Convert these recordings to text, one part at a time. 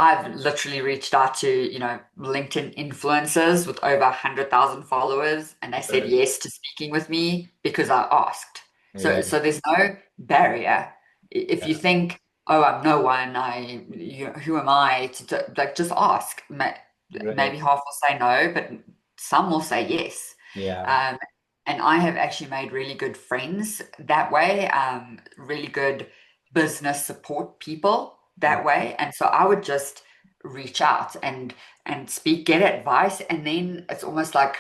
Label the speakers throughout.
Speaker 1: I've literally reached out to, LinkedIn influencers with over 100,000 followers, and they said
Speaker 2: Right.
Speaker 1: yes to speaking with me because I asked. So,
Speaker 2: Yeah,
Speaker 1: so there's no barrier. If you
Speaker 2: yeah,
Speaker 1: think, oh, I'm no one, who am I like, just ask.
Speaker 2: right.
Speaker 1: Maybe half will say no, but some will say yes.
Speaker 2: Yeah.
Speaker 1: Um, and I have actually made really good friends that way, really good business support people
Speaker 2: Mm.
Speaker 1: that way. And so I would just reach out and speak, get advice, and then it's almost like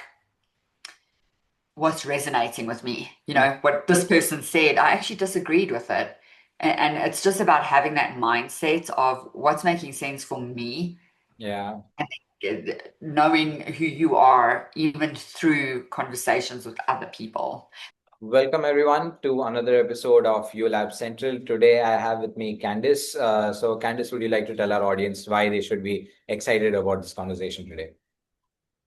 Speaker 1: what's resonating with me.
Speaker 2: Yeah.
Speaker 1: What this person said, I actually disagreed with it. And it's just about having that mindset of what's making sense for me,
Speaker 2: Yeah.
Speaker 1: knowing who you are, even through conversations with other people.
Speaker 2: Welcome everyone to another episode of ULab Central. Today I have with me Candice. So Candice, would you like to tell our audience why they should be excited about this conversation today?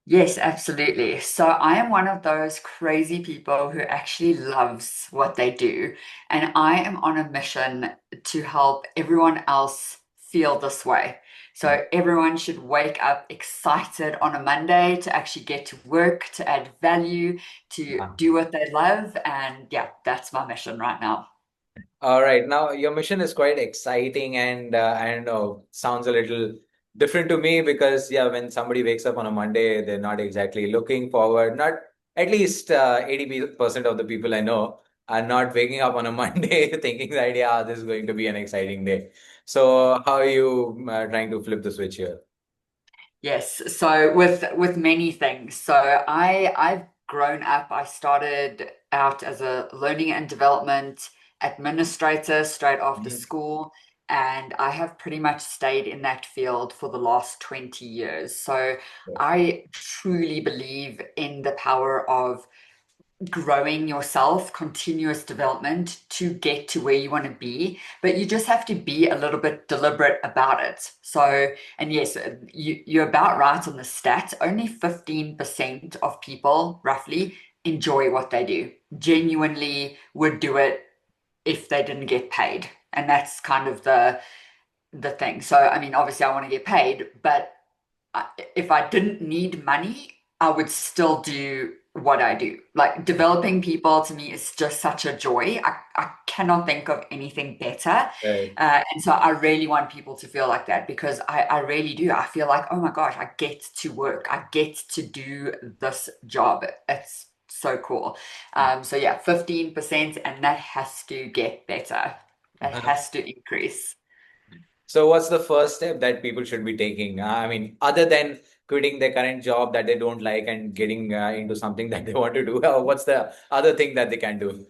Speaker 1: Yes, absolutely. So I am one of those crazy people who actually loves what they do. And I am on a mission to help everyone else feel this way.
Speaker 2: Mm.
Speaker 1: So everyone should wake up excited on a Monday to actually get to work, to add value, to
Speaker 2: Yeah.
Speaker 1: do what they love. And yeah, that's my mission right now.
Speaker 2: All right. Now, your mission is quite exciting and sounds a little different to me because, yeah, when somebody wakes up on a Monday, they're not exactly looking forward. Not at least 80% of the people I know are not waking up on a Monday thinking that, yeah, this is going to be an exciting day. So, how are you trying to flip the switch here?
Speaker 1: Yes, so with many things. So I've grown up. I started out as a learning and development administrator straight after
Speaker 2: Mhm.
Speaker 1: school, and I have pretty much stayed in that field for the last 20 years. So I truly believe in the power of growing yourself, continuous development to get to where you want to be, but you just have to be a little bit deliberate about it. So, and yes, you're about right on the stat. Only 15% of people, roughly, enjoy what they do, genuinely would do it if they didn't get paid. And that's kind of the thing. So, I mean, obviously, I want to get paid, but if I didn't need money, I would still do what I do. Like developing people to me is just such a joy. I cannot think of anything better.
Speaker 2: Right.
Speaker 1: And so I really want people to feel like that because I really do. I feel like, oh my gosh, I get to work. I get to do this job. It's so cool. So yeah, 15%, and that has to get better. It has to increase.
Speaker 2: So, what's the first step that people should be taking? I mean, other than quitting their current job that they don't like and getting into something that they want to do, what's the other thing that they can do?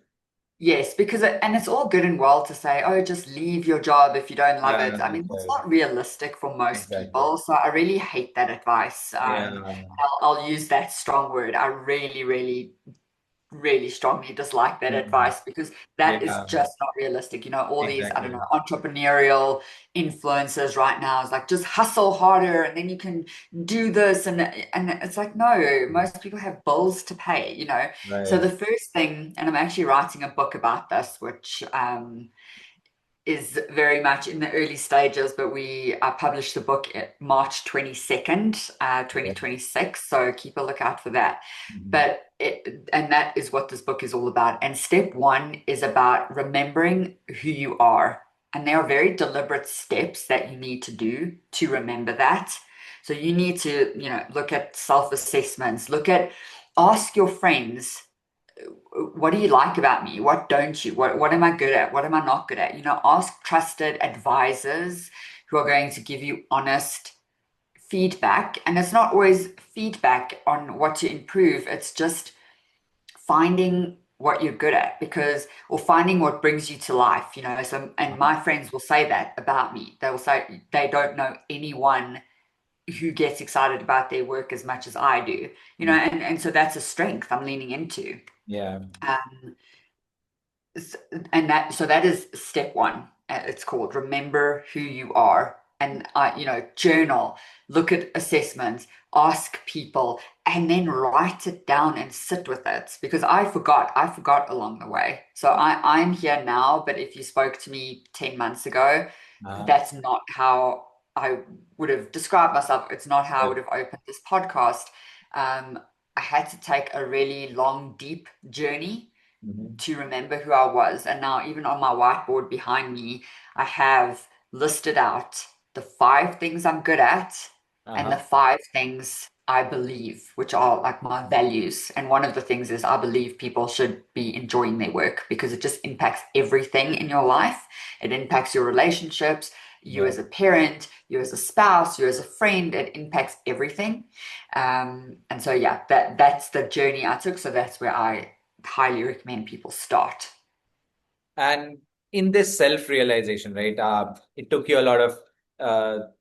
Speaker 1: Yes, because and it's all good and well to say, oh, just leave your job if you don't love
Speaker 2: Yeah,
Speaker 1: it. I mean, it's
Speaker 2: right.
Speaker 1: not realistic for most
Speaker 2: Exactly.
Speaker 1: people. So I really hate that advice.
Speaker 2: Yeah,
Speaker 1: I'll use that strong word. I really, really really strongly dislike that
Speaker 2: mhm.
Speaker 1: advice because that is
Speaker 2: Yeah,
Speaker 1: just not realistic. All these, I don't
Speaker 2: exactly.
Speaker 1: know, entrepreneurial influencers right now is like just hustle harder and then you can do this and it's like no, most people have bills to pay. So
Speaker 2: Right.
Speaker 1: the first thing, and I'm actually writing a book about this, which is very much in the early stages, but we published the book at March 22nd,
Speaker 2: Okay.
Speaker 1: 2026. So keep a lookout for that.
Speaker 2: Mhm.
Speaker 1: And that is what this book is all about. And step one is about remembering who you are. And there are very deliberate steps that you need to do to remember that. So you need to, look at self-assessments, ask your friends, what do you like about me? What don't you? What am I good at? What am I not good at? Ask trusted advisors who are going to give you honest feedback. And it's not always feedback on what to improve, it's just finding what you're good at or finding what brings you to life. So, and my friends will say that about me. They will say they don't know anyone who gets excited about their work as much as I do.
Speaker 2: Mhm.
Speaker 1: And so that's a strength I'm leaning into.
Speaker 2: Yeah.
Speaker 1: Um, S- and that is step one. It's called remember who you are. And journal, look at assessments, ask people, and then write it down and sit with it because I forgot along the way. So I'm here now, but if you spoke to me 10 months ago,
Speaker 2: Uh,
Speaker 1: that's not how. I would have described myself. It's not how I would
Speaker 2: Right.
Speaker 1: have opened this podcast. Um, I had to take a really long, deep journey
Speaker 2: Mhm.
Speaker 1: to remember who I was. And now, even on my whiteboard behind me, I have listed out the five things I'm good at and the
Speaker 2: Uh-huh.
Speaker 1: five things I believe, which are like my values. And one of the things is I believe people should be enjoying their work because it just impacts everything in your life. It impacts your relationships, you
Speaker 2: Right.
Speaker 1: as a parent, you as a spouse, you as a friend, it impacts everything. And so yeah, that's the journey I took. So that's where I highly recommend people start.
Speaker 2: And in this self-realization, right, it took you a lot of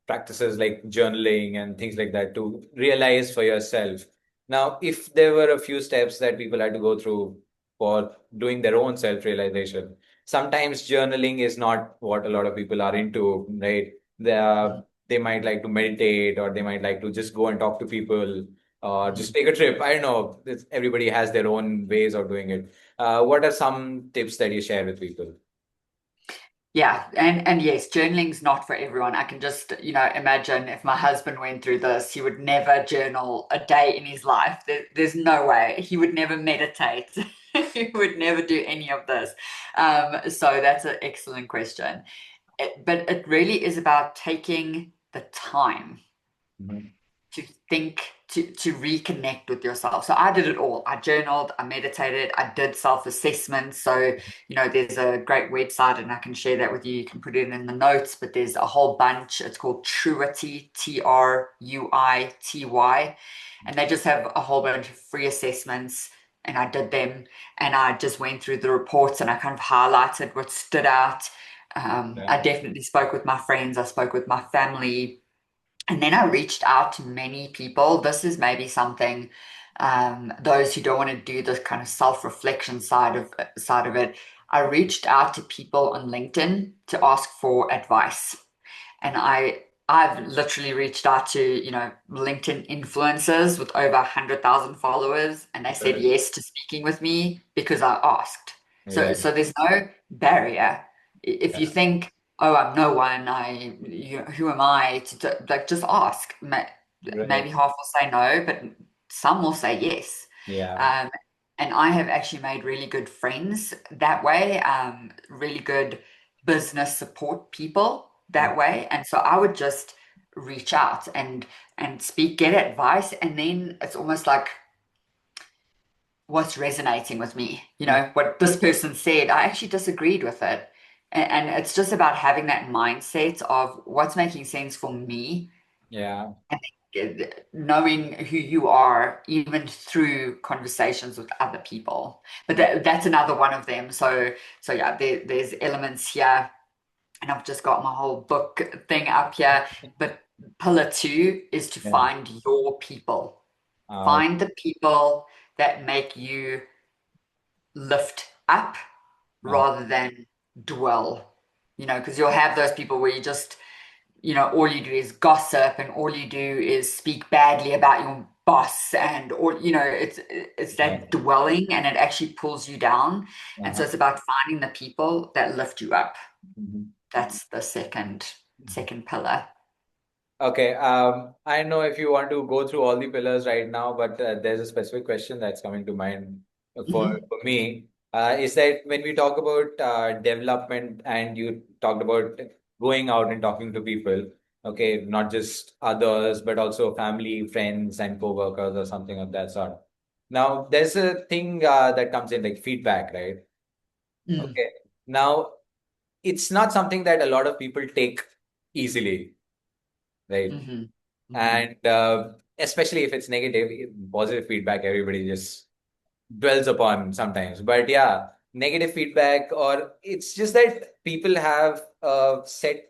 Speaker 2: practices like journaling and things like that to realize for yourself. Now, if there were a few steps that people had to go through for doing their own self-realization, sometimes journaling is not what a lot of people are into, right? They might like to meditate, or they might like to just go and talk to people, or just
Speaker 1: Mhm.
Speaker 2: take a trip. I don't know. Everybody has their own ways of doing it. What are some tips that you share with people?
Speaker 1: Yeah, and yes, journaling's not for everyone. I can just, imagine if my husband went through this, he would never journal a day in his life. There's no way. He would never meditate. He would never do any of this. So that's an excellent question. But it really is about taking the time
Speaker 2: Mhm.
Speaker 1: to think, to reconnect with yourself. So I did it all. I journaled, I meditated, I did self-assessments. So, there's a great website and I can share that with you. You can put it in the notes, but there's a whole bunch. It's called Truity, Truity. And they just have a whole bunch of free assessments. And I did them and I just went through the reports and I kind of highlighted what stood out.
Speaker 2: Yeah.
Speaker 1: I definitely spoke with my friends, I spoke with my family, and then I reached out to many people. This is maybe something those who don't want to do this kind of self-reflection side of it. I reached out to people on LinkedIn to ask for advice. And I've literally reached out to, LinkedIn influencers with over 100,000 followers, and they said
Speaker 2: Right.
Speaker 1: yes to speaking with me because I asked. So
Speaker 2: Yeah.
Speaker 1: so there's no barrier. If you
Speaker 2: Yeah.
Speaker 1: think, oh, I'm no one, who am I like just ask.
Speaker 2: Right.
Speaker 1: Maybe half will say no, but some will say yes.
Speaker 2: Yeah.
Speaker 1: Um, and I have actually made really good friends that way, really good business support people
Speaker 2: Mm.
Speaker 1: that way. And so I would just reach out and speak, get advice, and then it's almost like what's resonating with me.
Speaker 2: Mm.
Speaker 1: What this person said, I actually disagreed with it. And it's just about having that mindset of what's making sense for me,
Speaker 2: Yeah.
Speaker 1: knowing who you are, even through conversations with other people. But that's another one of them. So yeah, there's elements here, and I've just got my whole book thing up here. But pillar two is to
Speaker 2: Yeah.
Speaker 1: find your people.
Speaker 2: Uh,
Speaker 1: Find the people that make you lift up
Speaker 2: uh,
Speaker 1: rather than dwell. Because you'll have those people where you just, all you do is gossip and all you do is speak badly about your boss and or it's
Speaker 2: yeah.
Speaker 1: that dwelling and it actually pulls you down. And so
Speaker 2: Uh-huh.
Speaker 1: it's about finding the people that lift you up.
Speaker 2: Mhm.
Speaker 1: That's the second pillar.
Speaker 2: Okay. I know if you want to go through all the pillars right now, but there's a specific question that's coming to mind
Speaker 1: Hmm.
Speaker 2: for me. Is that when we talk about development and you talked about going out and talking to people, okay, not just others, but also family, friends, and co-workers or something of that sort. Now, there's a thing that comes in like feedback, right?
Speaker 1: Mm.
Speaker 2: Okay. Now, it's not something that a lot of people take easily, right?
Speaker 1: Hmm. Hmm.
Speaker 2: And especially if it's negative, positive feedback, everybody just dwells upon sometimes. But yeah, negative feedback, or it's just that people have a set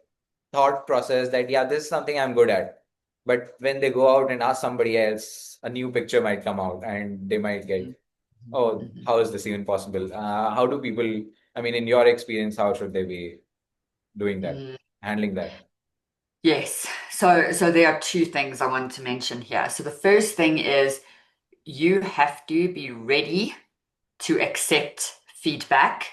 Speaker 2: thought process that, yeah, this is something I'm good at. But when they go out and ask somebody else, a new picture might come out and they might get, oh,
Speaker 1: Hmm.
Speaker 2: how is this even possible? How do people, I mean, in your experience, how should they be doing that,
Speaker 1: Hmm.
Speaker 2: handling that?
Speaker 1: Yes. So there are two things I want to mention here. So the first thing is you have to be ready to accept feedback.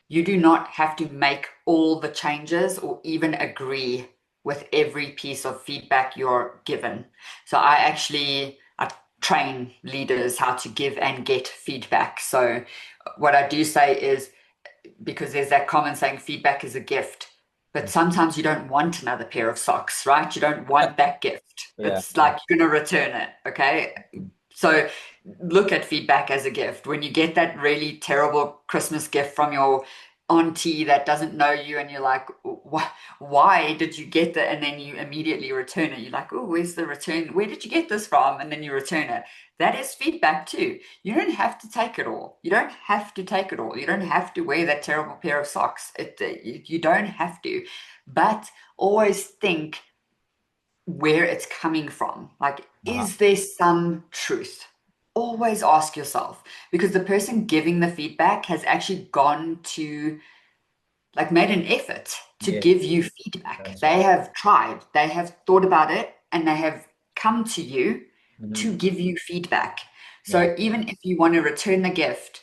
Speaker 1: You do not have to make all the changes or even agree with every piece of feedback you're given. So I train leaders how to give and get feedback. So what I do say is, because there's that common saying, feedback is a gift. But sometimes you don't want another pair of socks, right? You don't want that gift.
Speaker 2: Yeah.
Speaker 1: It's like you're going to return it, okay? So look at feedback as a gift. When you get that really terrible Christmas gift from your auntie that doesn't know you, and you're like, why did you get that? And then you immediately return it. You're like, oh, where's the return? Where did you get this from? And then you return it. That is feedback too. You don't have to take it all. You don't have to take it all. You don't have to wear that terrible pair of socks. You don't have to. But always think where it's coming from. Like,
Speaker 2: Uh-huh.
Speaker 1: is there some truth? Always ask yourself, because the person giving the feedback has actually gone to, like, made an effort to
Speaker 2: Yeah,
Speaker 1: give you feedback.
Speaker 2: that's right.
Speaker 1: They have tried, they have thought about it, and they have come to you to
Speaker 2: Hmm.
Speaker 1: give you feedback.
Speaker 2: Yeah.
Speaker 1: So even if you want to return the gift,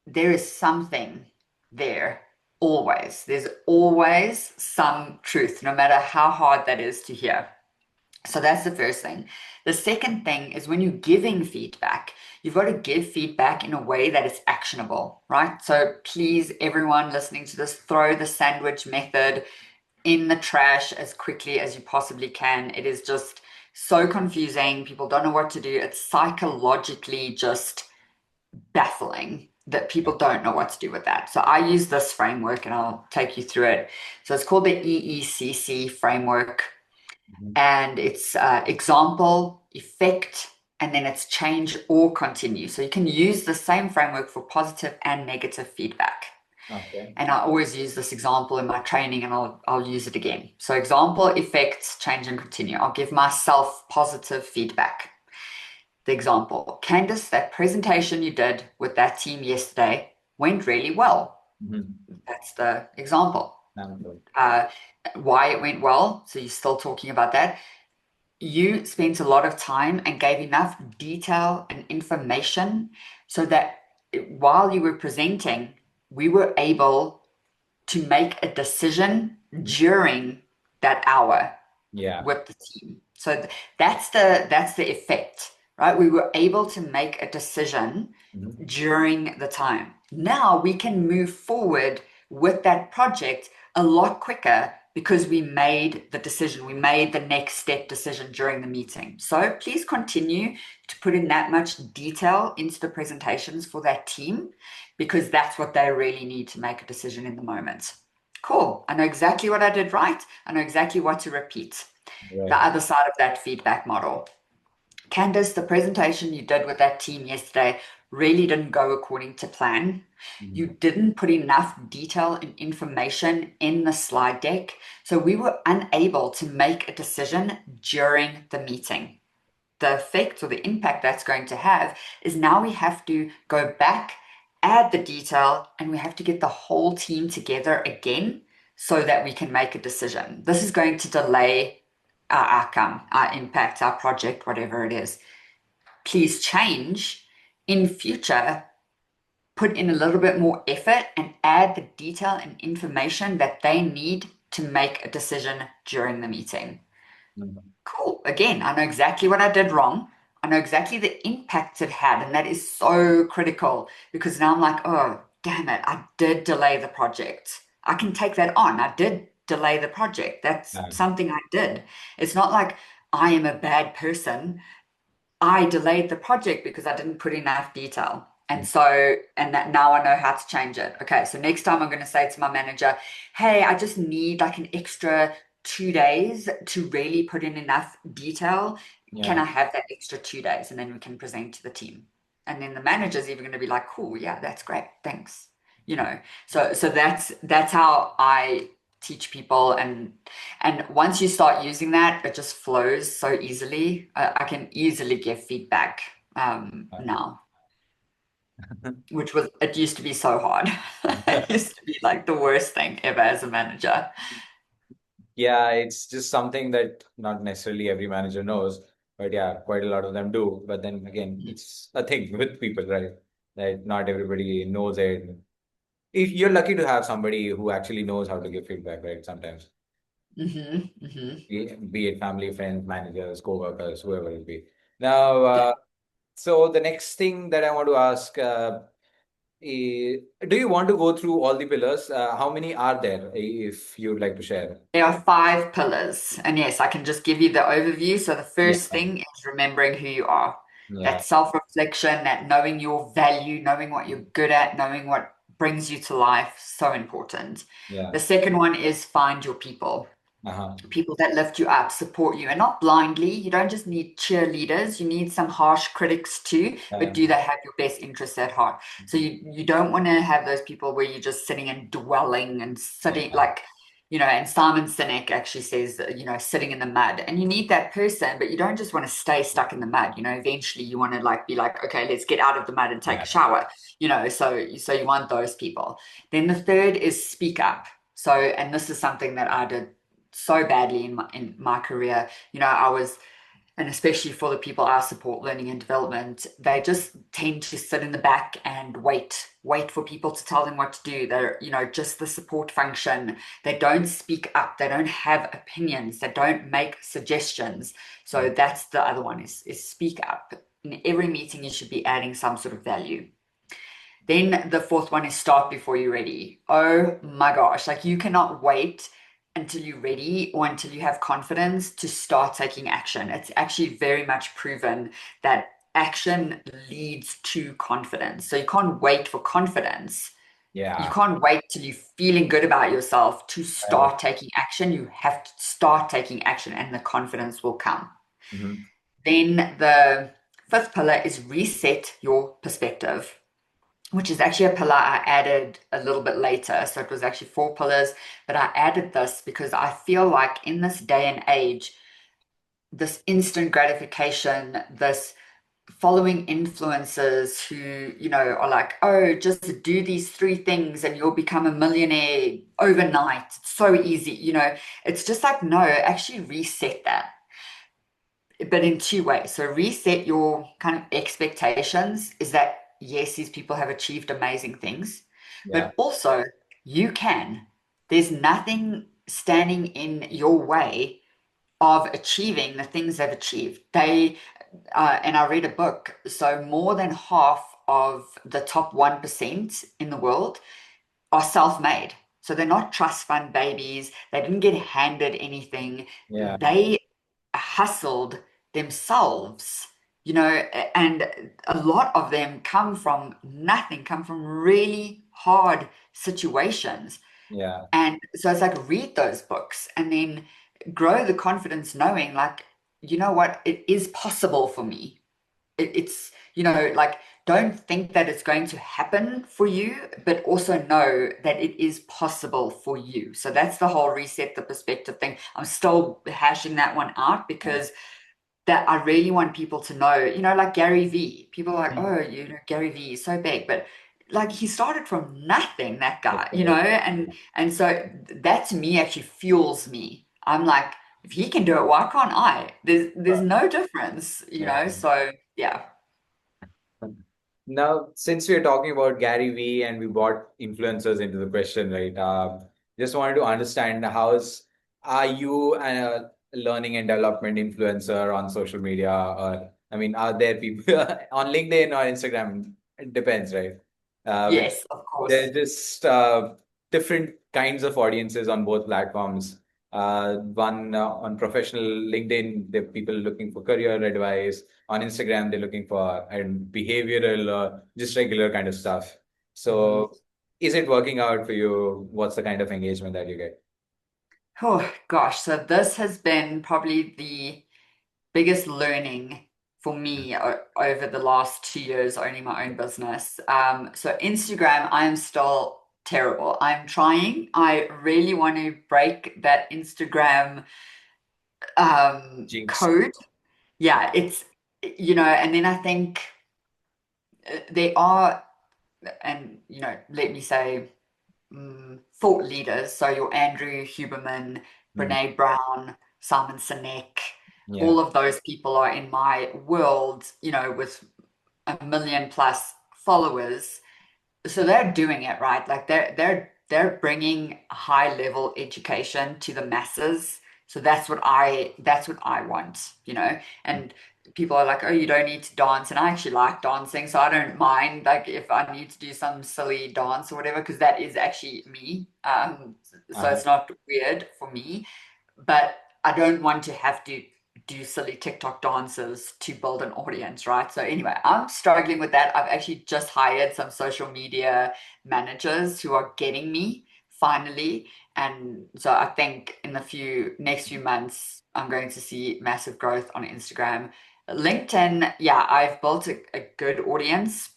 Speaker 1: there is something there. Always. There's always some truth, no matter how hard that is to hear. So that's the first thing. The second thing is, when you're giving feedback, you've got to give feedback in a way that is actionable, right? So please, everyone listening to this, throw the sandwich method in the trash as quickly as you possibly can. It is just so confusing. People don't know what to do. It's psychologically just baffling that people don't know what to do with that. So I use this framework and I'll take you through it. So it's called the EECC framework,
Speaker 2: Mhm.
Speaker 1: and it's example, effect, and then it's change or continue. So you can use the same framework for positive and negative feedback.
Speaker 2: Okay.
Speaker 1: And I always use this example in my training, and I'll use it again. So example, effects, change and continue. I'll give myself positive feedback. The example, Candice, that presentation you did with that team yesterday went really well.
Speaker 2: Hmm.
Speaker 1: That's the example.
Speaker 2: Good.
Speaker 1: Uh, why it went well. So you're still talking about that. You spent a lot of time and gave enough detail and information so that while you were presenting, we were able to make a decision during that hour
Speaker 2: Yeah.
Speaker 1: with the team. So that's the effect, right? We were able to make a decision
Speaker 2: Mhm.
Speaker 1: during the time. Now we can move forward with that project a lot quicker because we made the decision. We made the next step decision during the meeting. So please continue to put in that much detail into the presentations for that team, because that's what they really need to make a decision in the moment. Cool. I know exactly what I did right. I know exactly what to repeat. The
Speaker 2: Right.
Speaker 1: other side of that feedback model. Candice, the presentation you did with that team yesterday really didn't go according to plan. You
Speaker 2: Mhm.
Speaker 1: didn't put enough detail and information in the slide deck, so we were unable to make a decision during the meeting. The effect or the impact that's going to have is, now we have to go back, add the detail, and we have to get the whole team together again so that we can make a decision. This is going to delay our outcome, our impact, our project, whatever it is. Please change in future, put in a little bit more effort and add the detail and information that they need to make a decision during the meeting.
Speaker 2: Mhm.
Speaker 1: Cool. Again, I know exactly what I did wrong. I know exactly the impact it had, and that is so critical, because now I'm like, oh, damn it, I did delay the project. I can take that on. I did delay the project. That's
Speaker 2: Yeah.
Speaker 1: something I did. It's not like I am a bad person. I delayed the project because I didn't put enough detail. And so, and that now I know how to change it. Okay, so next time I'm going to say to my manager, hey, I just need like an extra 2 days to really put in enough detail. Can
Speaker 2: Yeah.
Speaker 1: I have that extra 2 days? And then we can present to the team. And then the manager's even going to be like, cool, yeah, that's great. Thanks. You know, so that's how I teach people. And once you start using that, it just flows so easily. I can easily give feedback now, which was, it used to be so hard. It used to be like the worst thing ever as a manager.
Speaker 2: Yeah, it's just something that not necessarily every manager knows, but yeah, quite a lot of them do. But then again, it's a thing with people, right? That not everybody knows it. If you're lucky to have somebody who actually knows how to give feedback, right? Sometimes.
Speaker 1: Hmm.
Speaker 2: be it family, friends, managers, co-workers, whoever it be. Now,
Speaker 1: Yeah.
Speaker 2: so the next thing that I want to ask, do you want to go through all the pillars? How many are there, if you'd like to share?
Speaker 1: There are five pillars. And yes, I can just give you the overview. So the
Speaker 2: Yeah,
Speaker 1: first thing is remembering who you are.
Speaker 2: yeah,
Speaker 1: That self-reflection, that knowing your value, knowing what you're good at, knowing what brings you to life, so important.
Speaker 2: yeah.
Speaker 1: The second one is find your people.
Speaker 2: Uh-huh.
Speaker 1: People that lift you up, support you, and not blindly. You don't just need cheerleaders, you need some harsh critics too, but
Speaker 2: Uh,
Speaker 1: do they have your best interests at heart? So you don't want to have those people where you're just sitting and dwelling and sitting
Speaker 2: yeah,
Speaker 1: like, and Simon Sinek actually says, sitting in the mud. And you need that person, but you don't just want to stay stuck in the mud. Eventually you want to like be like, okay, let's get out of the mud and take
Speaker 2: yeah,
Speaker 1: a shower. So you want those people. Then the third is speak up. So, and this is something that I did so badly in my career. I was, and especially for the people I support, learning and development, they just tend to sit in the back and wait for people to tell them what to do. They're, just the support function. They don't speak up. They don't have opinions. They don't make suggestions. So that's the other one is speak up. In every meeting, you should be adding some sort of value. Then the fourth one is start before you're ready. Oh my gosh, like you cannot wait until you're ready or until you have confidence to start taking action. It's actually very much proven that action leads to confidence. So you can't wait for confidence. You
Speaker 2: yeah.
Speaker 1: can't wait till you're feeling good about yourself to
Speaker 2: Right.
Speaker 1: start taking action. You have to start taking action and the confidence will come.
Speaker 2: Mhm.
Speaker 1: Then the fifth pillar is reset your perspective, which is actually a pillar I added a little bit later. So it was actually four pillars, but I added this because I feel like in this day and age, this instant gratification, this following influencers who, are like, oh, just do these three things and you'll become a millionaire overnight. It's so easy. It's just like, no, actually reset that, but in two ways. So reset your kind of expectations is that yes, these people have achieved amazing things,
Speaker 2: Yeah,
Speaker 1: but also you can. There's nothing standing in your way of achieving the things they've achieved. And I read a book, so more than half of the top 1% in the world are self-made. So they're not trust fund babies. They didn't get handed anything.
Speaker 2: yeah,
Speaker 1: They hustled themselves, and a lot of them come from nothing, come from really hard situations.
Speaker 2: yeah,
Speaker 1: And so it's like read those books and then grow the confidence knowing like, you know what, it is possible for me. It's, like don't think that it's going to happen for you, but also know that it is possible for you. So that's the whole reset the perspective thing. I'm still hashing that one out
Speaker 2: yeah.
Speaker 1: because that I really want people to know, like Gary V. People are like,
Speaker 2: Mhm.
Speaker 1: oh, Gary V is so big, but like he started from nothing, that guy,
Speaker 2: Okay.
Speaker 1: and so that to me actually fuels me. I'm like, if he can do it, why can't I? There's no difference,
Speaker 2: Yeah.
Speaker 1: so yeah.
Speaker 2: Now, since we're talking about Gary Vee and we brought influencers into the question, right? Just wanted to understand are you a learning and development influencer on social media? Or, I mean, are there people on LinkedIn or Instagram? It depends, right? Because
Speaker 1: Yes, of course.
Speaker 2: they're just different kinds of audiences on both platforms. One on professional LinkedIn, the people looking for career advice. On Instagram, they're looking for and behavioral or just regular kind of stuff.
Speaker 1: Mhm.
Speaker 2: So, is it working out for you? What's the kind of engagement that you get?
Speaker 1: Oh gosh, so this has been probably the biggest learning for me over the last 2 years owning my own business. So Instagram, I am still terrible. I'm trying. I really want to break that Instagram
Speaker 2: Jinx.
Speaker 1: code. Yeah, it's and then I think there are, and let me say, thought leaders. So your Andrew Huberman,
Speaker 2: Mm.
Speaker 1: Brene Brown, Simon Sinek,
Speaker 2: Yeah,
Speaker 1: all of those people are in my world, with a million plus followers. So they're doing it right. Like they're they're bringing high level education to the masses. So that's what I want, you know. And people are like, oh, you don't need to dance, and I actually like dancing, so I don't mind like if I need to do some silly dance or whatever, because that is actually me. So
Speaker 2: Uh-huh.
Speaker 1: it's not weird for me, but I don't want to have to do silly TikTok dances to build an audience, right? So anyway, I'm struggling with that. I've actually just hired some social media managers who are getting me finally. And so I think in the next few months, I'm going to see massive growth on Instagram. LinkedIn, yeah, I've built a good audience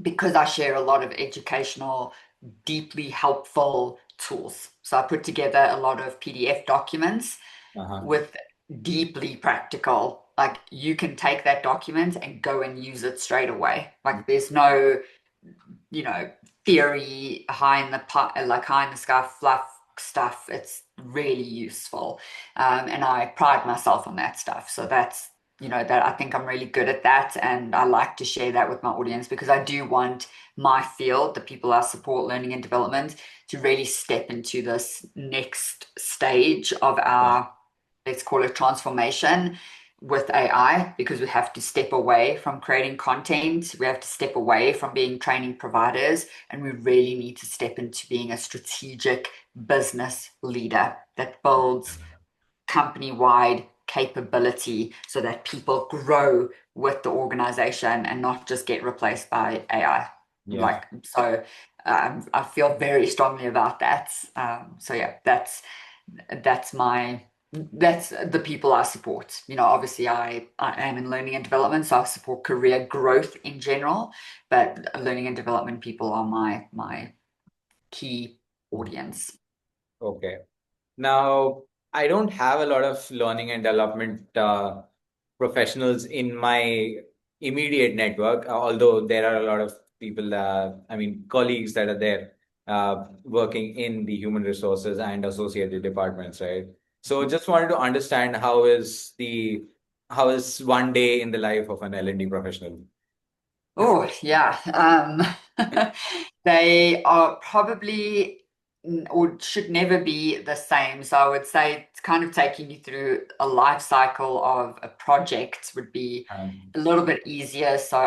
Speaker 1: because I share a lot of educational, deeply helpful tools. So I put together a lot of PDF documents
Speaker 2: Uh-huh.
Speaker 1: with deeply practical, like you can take that document and go and use it straight away. Like there's no, you know, theory high in the like high in the sky fluff stuff. It's really useful. And I pride myself on that stuff. So that's, you know, that I think I'm really good at that. And I like to share that with my audience because I do want my field, the people I support, learning and development, to really step into this next stage of
Speaker 2: Yeah.
Speaker 1: our, let's call it transformation with AI, because we have to step away from creating content. We have to step away from being training providers, and we really need to step into being a strategic business leader that builds company-wide capability so that people grow with the organization and not just get replaced by AI.
Speaker 2: Yeah.
Speaker 1: Like, so I feel very strongly about that. So yeah, that's my that's the people I support. You know, obviously I am in learning and development, so I support career growth in general, but learning and development people are my key audience.
Speaker 2: Okay. Now, I don't have a lot of learning and development professionals in my immediate network, although there are a lot of people, I mean, colleagues that are there working in the human resources and associated departments, right? So just wanted to understand how is one day in the life of an L&D professional?
Speaker 1: Oh, yeah. They are probably or should never be the same. So I would say it's kind of taking you through a life cycle of a project would be
Speaker 2: Um,
Speaker 1: a little bit easier. So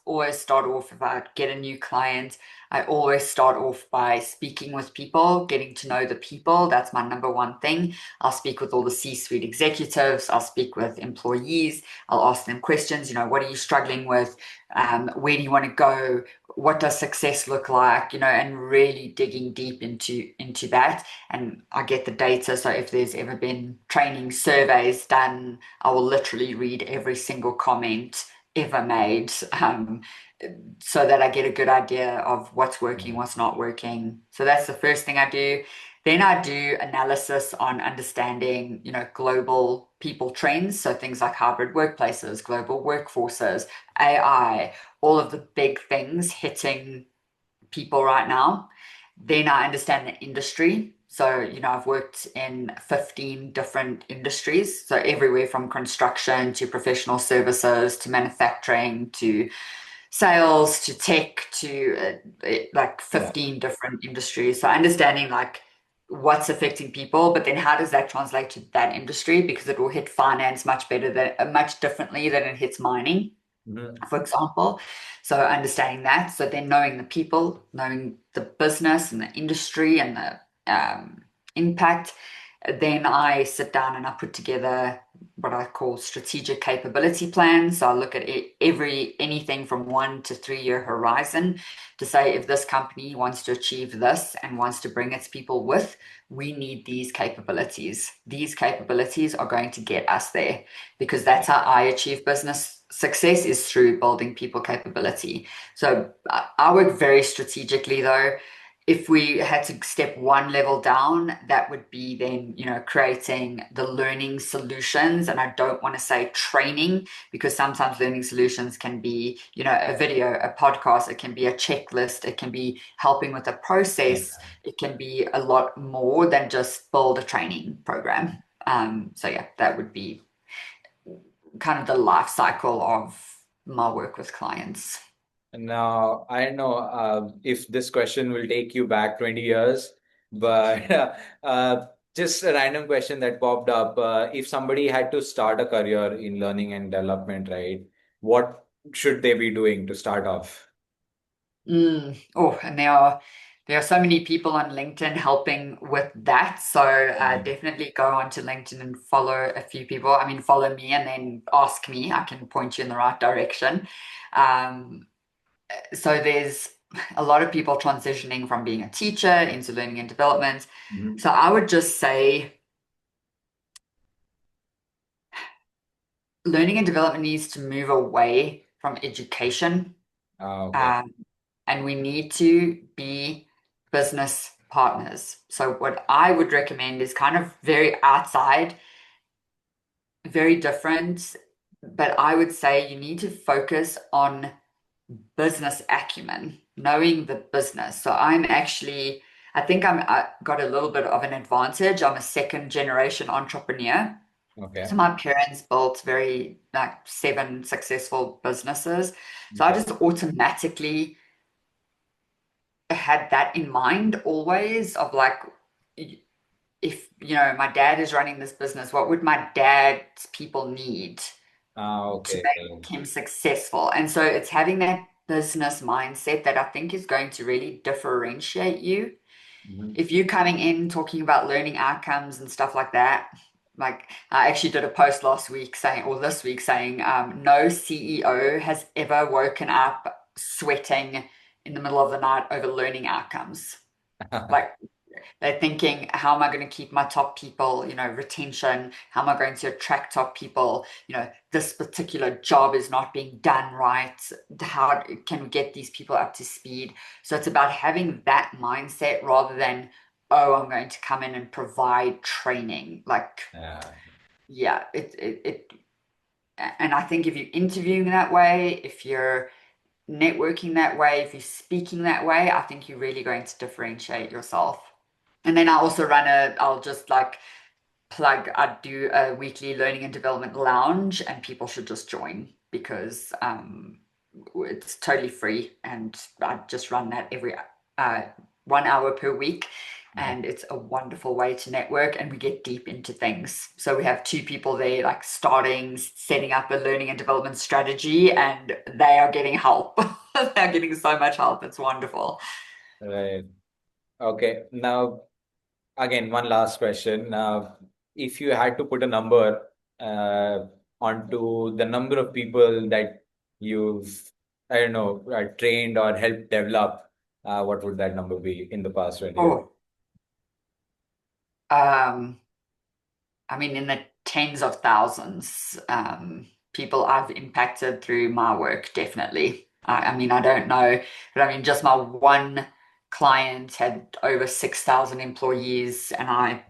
Speaker 1: always start off if I get a new client, I always start off by speaking with people, getting to know the people. That's my number one thing. I'll speak with all the C-suite executives. I'll speak with employees. I'll ask them questions. You know, what are you struggling with? Where do you want to go? What does success look like? You know, and really digging deep into that. And I get the data. So if there's ever been training surveys done, I will literally read every single comment ever made, so that I get a good idea of what's working, what's not working. So that's the first thing I do. Then I do analysis on understanding, you know, global people trends. So things like hybrid workplaces, global workforces, AI, all of the big things hitting people right now. Then I understand the industry. So, you know, I've worked in 15 different industries. So everywhere from construction to professional services to manufacturing to sales to tech to like
Speaker 2: yeah.
Speaker 1: 15 different industries. So understanding like what's affecting people, but then how does that translate to that industry? Because it will hit finance much better than much differently than it hits mining,
Speaker 2: Mhm.
Speaker 1: for example. So understanding that. So then knowing the people, knowing the business and the industry and the impact. Then I sit down and I put together what I call strategic capability plans. So I look at anything from 1 to 3 year horizon to say if this company wants to achieve this and wants to bring its people with, we need these capabilities. These capabilities are going to get us there because that's how I achieve business success is through building people capability. So I work very strategically though. If we had to step one level down, that would be then, you know, creating the learning solutions. And I don't want to say training because sometimes learning solutions can be, you know, a video, a podcast, it can be a checklist, it can be helping with a
Speaker 2: Yeah.
Speaker 1: process, it can be a lot more than just build a training program. So yeah, that would be kind of the life cycle of my work with clients.
Speaker 2: Now, I don't know if this question will take you back 20 years, but just a random question that popped up. If somebody had to start a career in learning and development, right, what should they be doing to start off?
Speaker 1: Oh, and there are so many people on LinkedIn helping with that. So
Speaker 2: Mhm.
Speaker 1: definitely go onto LinkedIn and follow a few people. I mean, follow me and then ask me. I can point you in the right direction. Um, so there's a lot of people transitioning from being a teacher into learning and development.
Speaker 2: Mhm.
Speaker 1: So I would just say learning and development needs to move away from education.
Speaker 2: Okay.
Speaker 1: Um, and we need to be business partners. So, what I would recommend is kind of very outside, very different, but I would say you need to focus on business acumen, knowing the business. So, I think I got a little bit of an advantage. I'm a second generation entrepreneur. So
Speaker 2: Okay.
Speaker 1: my parents built very like seven successful businesses. So I
Speaker 2: Okay.
Speaker 1: just automatically had that in mind always of like if my dad is running this business, what would my dad's people need to
Speaker 2: Okay.
Speaker 1: make him successful? And so it's having that business mindset that I think is going to really differentiate you.
Speaker 2: Mhm.
Speaker 1: If you're coming in talking about learning outcomes and stuff like that, like I actually did a post last week saying, or this week saying, no CEO has ever woken up sweating in the middle of the night over learning outcomes. Like they're thinking, how am I going to keep my top people, retention? How am I going to attract top people? This particular job is not being done right. How can we get these people up to speed? So it's about having that mindset rather than, oh, I'm going to come in and provide training. Like,
Speaker 2: Yeah.
Speaker 1: yeah, and I think if you're interviewing that way, if you're networking that way, if you're speaking that way, I think you're really going to differentiate yourself. And then I'll just like plug, I do a weekly learning and development lounge, and people should just join because it's totally free. And I just run that every 1 hour per week. And it's a wonderful way to network, and we get deep into things. So we have two people there, like setting up a learning and development strategy, and they are getting help. They're getting so much help. It's wonderful.
Speaker 2: Right. Okay. Now, again, one last question. If you had to put a number uh, onto the number of people that you've, I don't know, trained or helped develop, what would that number be in the past 20 years?
Speaker 1: Oh, um, I mean, in the tens of thousands, people I've impacted through my work, definitely. I mean, I don't know, but I mean, just my one client had over 6,000 employees, and I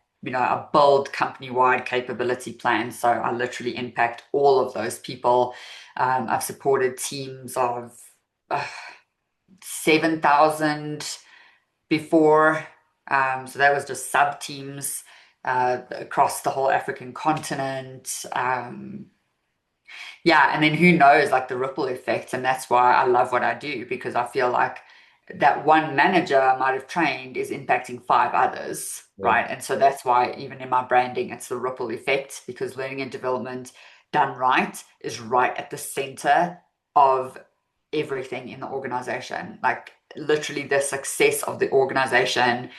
Speaker 1: build company-wide capability plans. So I literally impact all of those people. I've supported teams of uh, 7,000 before. So that was just sub teams across the whole African continent. Yeah, and then who knows, like the ripple effects. And that's why I love what I do because I feel like that one manager I might have trained is impacting five others,
Speaker 2: Yeah.
Speaker 1: right? And so that's why even in my branding, it's the ripple effect because learning and development done right is right at the center of everything in the organization. Like literally the success of the organization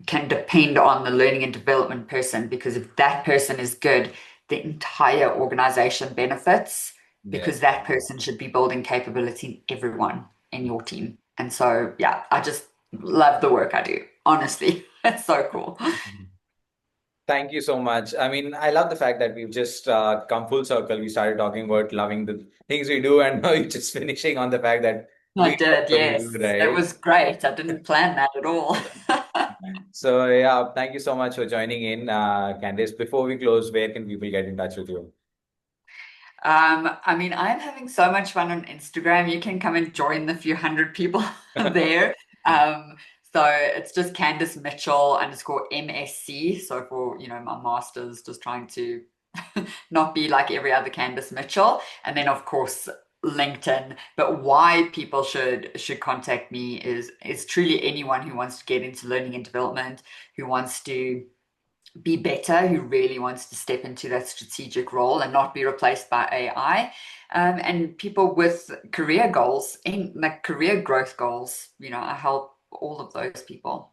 Speaker 1: can depend on the learning and development person because if that person is good, the entire organization benefits
Speaker 2: Yeah.
Speaker 1: because that person should be building capability in everyone in your team. And so, yeah, I just love the work I do. Honestly, it's so cool.
Speaker 2: Thank you so much. I mean, I love the fact that we've just come full circle. We started talking about loving the things we do, and now you're just finishing on the fact that we
Speaker 1: I
Speaker 2: love
Speaker 1: did,
Speaker 2: what we do,
Speaker 1: yes. That
Speaker 2: right?
Speaker 1: was great. I didn't plan that at all.
Speaker 2: So, yeah, thank you so much for joining in, Candice. Before we close, where can people get in touch with you?
Speaker 1: I mean, I'm having so much fun on Instagram. You can come and join the few hundred people there. Um, so it's just Candice Mitchell underscore MSC. So for, my master's, just trying to not be like every other Candice Mitchell. And then, of course, LinkedIn. But why people should contact me is truly anyone who wants to get into learning and development, who wants to be better, who really wants to step into that strategic role and not be replaced by AI. And people with career goals, in like career growth goals, I help all of those people.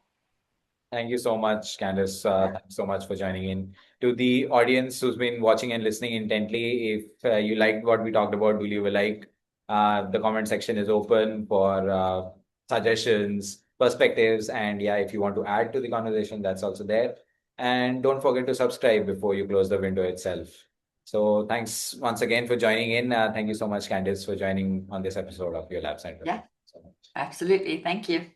Speaker 2: Thank you so much, Candice.
Speaker 1: Yeah.
Speaker 2: Thanks so much for joining in. To the audience who's been watching and listening intently, if you liked what we talked about, do leave a like. The comment section is open for suggestions, perspectives, and yeah, if you want to add to the conversation, that's also there. And don't forget to subscribe before you close the window itself. So thanks once again for joining in. Thank you so much, Candice, for joining on this episode of Your Lab Center.
Speaker 1: Yeah,
Speaker 2: So much.
Speaker 1: absolutely. Thank you.